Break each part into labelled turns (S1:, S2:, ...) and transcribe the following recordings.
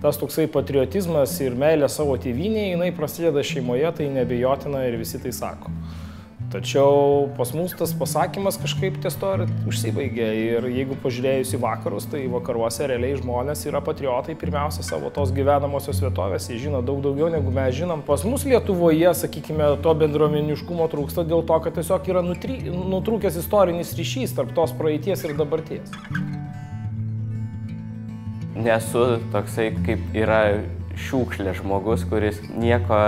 S1: tas toksai patriotizmas ir meilė savo tėvynėje, jinai prasideda šeimoje, tai neabejotina ir visi tai sako. Tačiau pas mus tas pasakymas kažkaip ties to ir užsibaigė. Ir jeigu pažiūrėjus į vakarus, tai vakaruose realiai žmonės yra patriotai pirmiausia savo tos gyvenamosios vietovės. Jie žino daug daugiau negu mes žinom. Pas mus Lietuvoje, sakykime, to bendruomeniškumo trūksta dėl to, kad tiesiog yra nutrūkęs istorinis ryšys tarp tos praeities ir dabarties.
S2: Nesu toksai, kaip yra šiukšlė žmogus, kuris nieko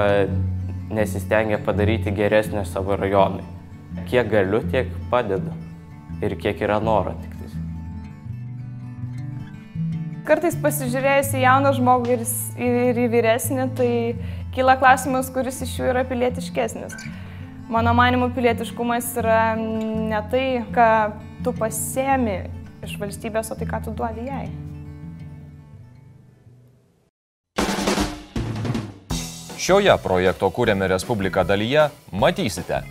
S2: nesistengia padaryti geresnio savo rajonui. Kiek galiu, tiek padedu. Ir kiek yra noro tiktais.
S3: Kartais pasižiūrėjus į jauną žmogų ir į vyresnį, tai kyla klausimas, kuris iš jų yra pilietiškesnis. Mano manymu, pilietiškumas yra ne tai, ką tu pasiemi iš valstybės, o tai, ką tu duodi jai.
S4: Šioje projekto Kuriame Respubliką dalyje matysite,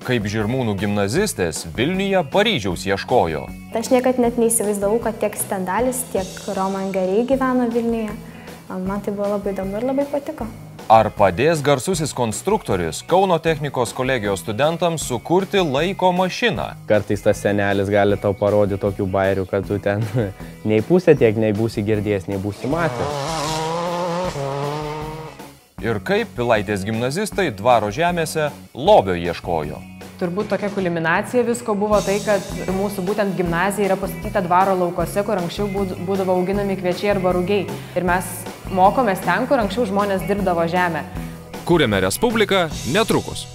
S4: kaip Žirmūnų gimnazistės Vilniuje Paryžiaus ieškojo.
S5: Aš niekad net neįsivaizdavau, kad tiek Stendalis, tiek Roman Gary gyveno Vilniuje. Man tai buvo labai įdomu ir labai patiko.
S4: Ar padės garsusis konstruktorius Kauno technikos kolegijos studentams sukurti laiko mašiną?
S6: Kartais tas senelis gali tau parodyti tokių bairių, kad tu ten nei pusę tiek nei būsi girdėjęs, nei būsi matęs.
S4: Ir kaip Pilaitės gimnazistai dvaro žemėse lobio ieškojo.
S7: Turbūt tokia kulminacija visko buvo tai, kad mūsų būtent gimnazija yra pastatyta dvaro laukose, kur anksčiau būdavo auginami kviečiai arba rugiai. Ir mes mokomės ten, kur anksčiau žmonės dirbdavo žemę.
S4: Kuriame Respubliką netrukus.